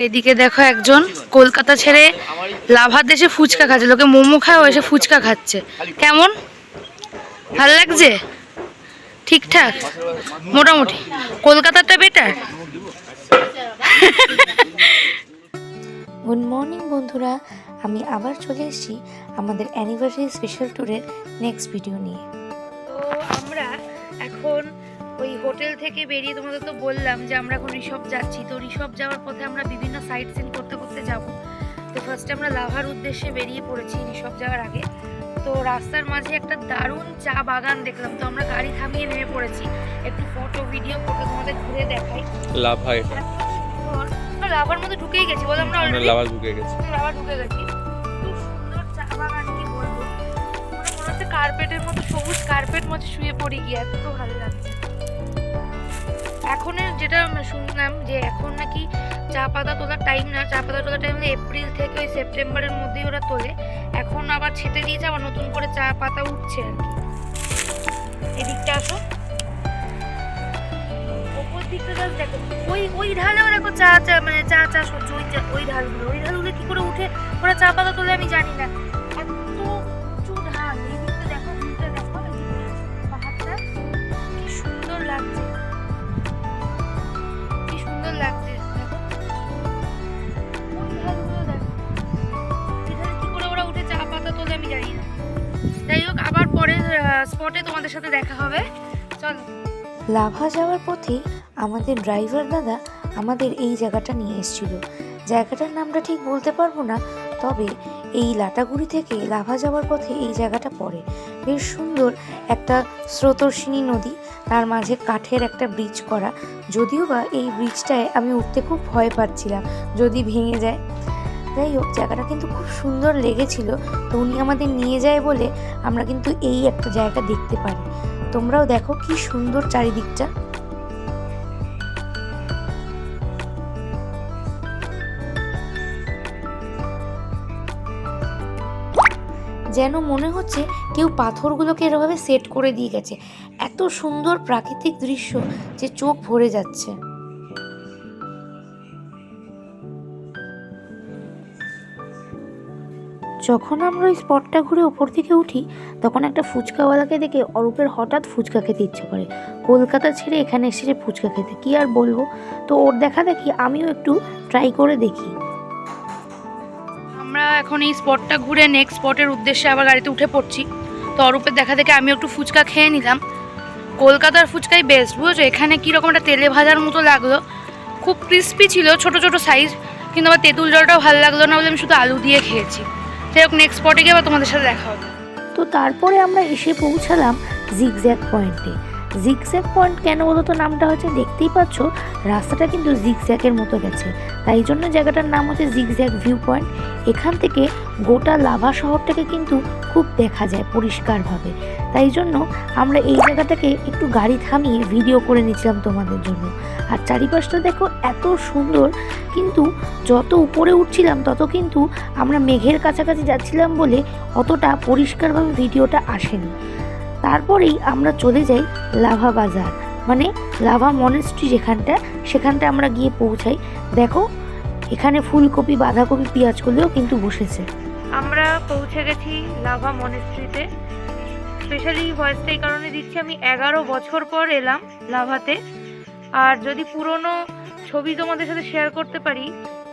এদিকে দেখো একজন কলকাতা ছেড়ে লাভার দেশে ফুচকা খাচ্ছে। লোকে মোমো খায়, ও এসে ফুচকা খাচ্ছে। কেমন, ভাল লাগছে? ঠিকঠাক, মোটামুটি। কলকাতাটা বেটার। গুড মর্নিং বন্ধুরা, আমি আবার চলে এসেছি আমাদের অ্যানিভার্সারি স্পেশাল ট্যুরের নেক্সট ভিডিও নিয়ে। তো আমরা এখন ওই হোটেল থেকে বেরিয়ে, তোমাদের তো বললাম যে আমরা এখন ঋষভ যাচ্ছি। তো ঋষভ যাওয়ার পথে আমরা বিভিন্ন সাইট সিন করতে করতে যাব। তো ফার্স্টে আমরা লাভার উদ্দেশ্যে বেরিয়ে পড়েছি ঋষভ যাওয়ার আগে। তো রাস্তার মাঝে একটা দারুণ চা বাগান দেখলাম, তো আমরা গাড়ি থামিয়ে নেমে পড়েছি। একটু ফটো ভিডিও করে তোমাদের ঘুরে দেখাই। লাভা, এটা লাভার মধ্যে ঢুকেই গেছি, বল আমরা অলরেডি লাভা ঢুকে গেছি। লাভা ঢুকে গেছি। খুব সুন্দর চা বাগান, কি বলবো, মনে হচ্ছে কার্পেটের মতো, সবুজ কার্পেট মতো শুয়ে পড়ে গিয়ে, এত ভালো লাগছে। এখন যেটা শুনলাম যে এখন নাকি চা পাতা তোলার টাইম না, চা পাতা তোলার টাইম এপ্রিল থেকে ওই সেপ্টেম্বরের মধ্যেই ওরা তোলে। এখন আবার ছেটে দিয়েছে, আবার নতুন করে চা পাতা উঠছে আর কি। এদিকটা আসো, ওপর দিকটা জাস্ট দেখো, ওই ঢালেও দেখো চা মানে চা চাষ হচ্ছে। ওই ঢালগুলো কি করে উঠে ওরা চা পাতা তোলে আমি জানি না। এত উঁচু ঢাল, এই দিকটা দেখো, ভিউটা দেখো, পাহাড়টা কি সুন্দর লাগছে, কি সুন্দর লাগছে। দেখো ওই ঢালগুলো দেখো, এখানে কি করে ওরা উঠে চা পাতা তোলে আমি জানি না। যাই হোক, আবার পরের স্পটে তোমাদের সাথে দেখা হবে, চলো। লাভা যাওয়ার পথে আমাদের ড্রাইভার দাদা আমাদের এই জায়গাটা নিয়ে এসেছিল। জায়গাটার নামটা ঠিক বলতে পারবো না, তবে এই লাটাগুড়ি থেকে লাভা যাওয়ার পথে এই জায়গাটা পড়ে। বেশ সুন্দর একটা স্রোতস্বিনী নদী, তার মাঝে কাঠের একটা ব্রিজ করা। যদিও বা এই ব্রিজটায় আমি উঠতে খুব ভয় পাচ্ছিলাম, যদি ভেঙে যায়। যাই হোক, জায়গাটা কিন্তু খুব সুন্দর লেগেছিল। তো উনি আমাদের নিয়ে যায় বলে আমরা কিন্তু এই একটা জায়গা দেখতে পারি। তোমরাও দেখো কি সুন্দর চারিদিকটা। যেন মনে হচ্ছে কেউ পাথরগুলোকে এরভাবে সেট করে দিয়ে গেছে। এত সুন্দর প্রাকৃতিক দৃশ্য যে চোখ ভরে যাচ্ছে। যখন আমরা ওই স্পটটা ঘুরে ওপর দিকে উঠি, তখন একটা ফুচকাওয়ালাকে দেখে অরূপের হঠাৎ ফুচকা খেতে ইচ্ছে করে। কলকাতা ছেড়ে এখানে এসেছে ফুচকা খেতে, কি আর বলবো। তো ওর দেখা দেখি আমিও একটু ট্রাই করে দেখি। আমরা এখন এই স্পটটা ঘুরে নেক্সট স্পটের উদ্দেশ্যে আবার গাড়িতে উঠে পড়ছি। তো অরূপের দেখা দেখে আমি একটু ফুচকা খেয়ে নিলাম। কলকাতার ফুচকাই বেস্ট, বুঝেছো। এখানে কীরকম একটা তেলে ভাজার মতো লাগলো, খুব ক্রিস্পি ছিল, ছোট ছোট সাইজ। কিন্তু আমার তেঁতুল জলটাও ভালো লাগলো না বলে আমি শুধু আলু দিয়ে খেয়েছি। যাই হোক, নেক্সট স্পটে গিয়ে আবার তোমাদের সাথে দেখা হবে। তো তারপরে আমরা এসে পৌঁছালাম জিগজ্যাগ পয়েন্টে। জিগজ্যাগ পয়েন্ট কেন বলো তো নামটা হচ্ছে, দেখতেই পাচ্ছ রাস্তাটা কিন্তু জিগজ্যাগের মতো গেছে, তাই জন্য জায়গাটার নাম হচ্ছে জিগজ্যাগ ভিউ পয়েন্ট। এখান থেকে গোটা লাভা শহরটাকে কিন্তু খুব দেখা যায় পরিষ্কারভাবে। তাই জন্য আমরা এই জায়গাটাকে একটু গাড়ি থামিয়ে ভিডিও করে নিয়েছিলাম তোমাদের জন্য। আর চারিপাশটা দেখো এত সুন্দর, কিন্তু যত উপরে উঠছিলাম তত কিন্তু আমরা মেঘের কাছাকাছি যাচ্ছিলাম বলে অতটা পরিষ্কারভাবে ভিডিওটা আসেনি। তারপরেই আমরা চলে যাই লাভা বাজার, মানে লাভা মনেস্ট্রি সেখানটা আমরা গিয়ে পৌঁছাই। দেখো এখানে ফুলকপি, বাঁধাকপি, পেঁয়াজগুলোও কিন্তু বসেছে। আমরা পৌঁছে গেছি লাভা মনেস্ট্রিতে। স্পেশালি ভয়েসটা এই কারণে দিচ্ছি, আমি 11 বছর পর এলাম লাভাতে। আর যদি পুরনো ছবি তোমাদের সাথে শেয়ার করতে পারি,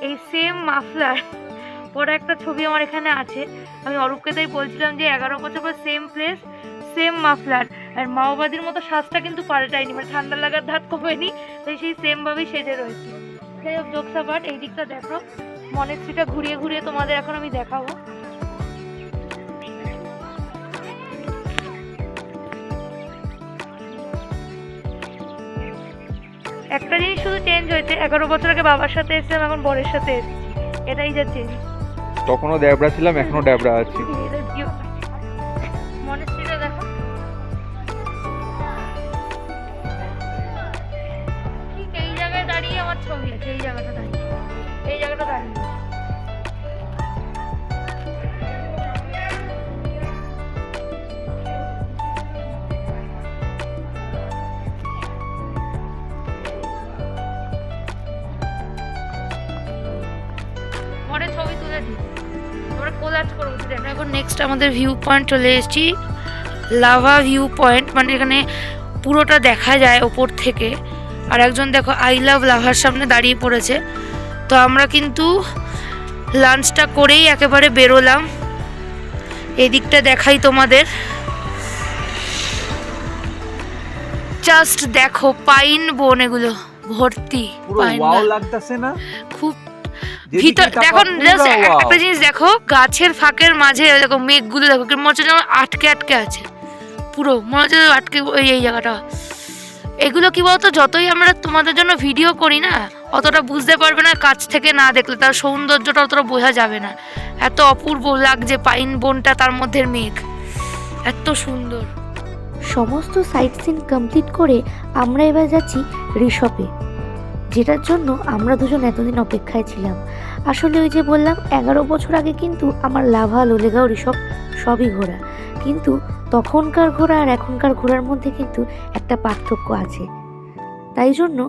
এই সেম মাফলার পরে একটা ছবি আমার এখানে আছে। আমি অরূপকে তাই বলছিলাম যে 11 বছর পর সেম প্লেস, সেম মাফলার। আর মাওবাদীর মতো সাজটা কিন্তু পাল্টায়নি, মানে ঠান্ডা লাগার ধাত কমেনি, তাই সেই সেমভাবেই সেজে রয়েছে। যাই হোক, জোকসা বাট, এই দিকটা দেখো, মনেস্ট্রিটা ঘুরিয়ে ঘুরিয়ে তোমাদের এখন আমি দেখাবো। একটা জিনিস শুধু চেঞ্জ হয়েছে, 11 বছর আগে বাবার সাথে এসেছিলাম, এখন বরের সাথে এসেছি, এটাই যা চেঞ্জ। তখনও ড্যাবরা ছিলাম, এখনো ড্যাবরা আছি। মনেস্ট্রিটা দেখো, ঠিক এই জায়গায় দাঁড়িয়ে আমার ছবি আছে, এই জায়গাটা দাঁড়িয়ে। পরে ছবি তুলে দিই, আমরা কোলাজ করবো। এখন নেক্সট আমাদের ভিউ পয়েন্ট চলে এসেছি, লাভা ভিউ পয়েন্ট, মানে এখানে পুরোটা দেখা যায় ওপর থেকে। আর একজন দেখো আই লাভ লাভার সামনে দাঁড়িয়ে পড়েছে। তো আমরা কিন্তু লাঞ্চটা করেই একেবারে বেরোলাম। এদিকটা দেখাই তোমাদের, জাস্ট দেখো পাইন বন, এগুলো ভর্তি পাইন গাছ। লাগতেছে না? খুব ভিতর দেখো, জাস্ট একটা জিনিস দেখো, গাছের ফাঁকের মাঝে দেখো মেঘগুলো দেখো, মনে হচ্ছে যেন আটকে আটকে আছে, পুরো মনে হচ্ছে আটকে এই জায়গাটা। এগুলো কি বলতো, যতই আমরা তোমাদের জন্য ভিডিও করি না, অতটা বুঝতে পারবে না কাছ থেকে না দেখলে, তার সৌন্দর্যটা অতটা বোঝা যাবে না। এত অপূর্ব লাগছে পাইন বনটা, তার মধ্যে মেঘ, এত সুন্দর। সমস্ত সাইট সিন কমপ্লিট করে আমরা এবার যাচ্ছি ঋষভে, যেটার জন্য আমরা দুজন এতদিন অপেক্ষায় ছিলাম। আসলে ওই যে বললাম 11 বছর আগে কিন্তু আমার লাভা, লোলেগাঁও, ঋষভ সবই ঘোরা, কিন্তু তখনকার ঘোরা আর এখনকার ঘোরার মধ্যে কিন্তু একটা পার্থক্য আছে। তাই জন্য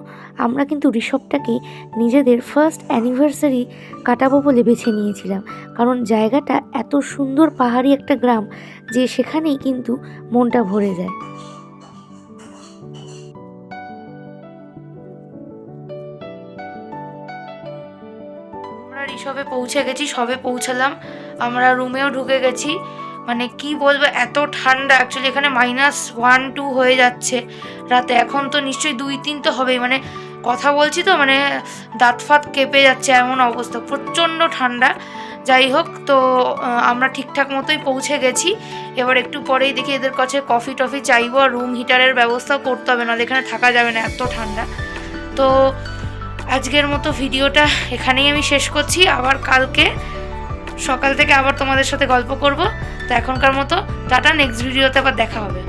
আমরা কিন্তু ঋষভটাকে নিজেদের ফার্স্ট অ্যানিভার্সারি কাটাবো বলে বেছে নিয়েছিলাম, কারণ জায়গাটা এত সুন্দর, পাহাড়ি একটা গ্রাম, যে সেখানেই কিন্তু মনটা ভরে যায়। আমরা ঋষভে পৌঁছে গেছি, সবে পৌঁছালাম, আমরা রুমেও ঢুকে গেছি। মানে কি বলবো, এত ঠান্ডা, অ্যাকচুয়ালি এখানে -1-2 হয়ে যাচ্ছে রাতে। এখন তো নিশ্চয়ই 2-3 তো হবেই, মানে কথা বলছি তো মানে দাঁত ফাত কেঁপে যাচ্ছে, এমন অবস্থা, প্রচণ্ড ঠান্ডা। যাই হোক, তো আমরা ঠিকঠাক মতোই পৌঁছে গেছি। এবার একটু পরেই দেখি এদের কাছে কফি টফি চাইবো, আর রুম হিটারের ব্যবস্থাও করতে হবে, নাহলে এখানে থাকা যাবে না, এত ঠান্ডা। তো আজকের মতো ভিডিওটা এখানেই আমি শেষ করছি। আবার কালকে সকাল থেকে আবার তোমাদের সাথে গল্প করব। তো এখনকার মতো টাটা, নেক্সট ভিডিওতে আবার দেখা হবে।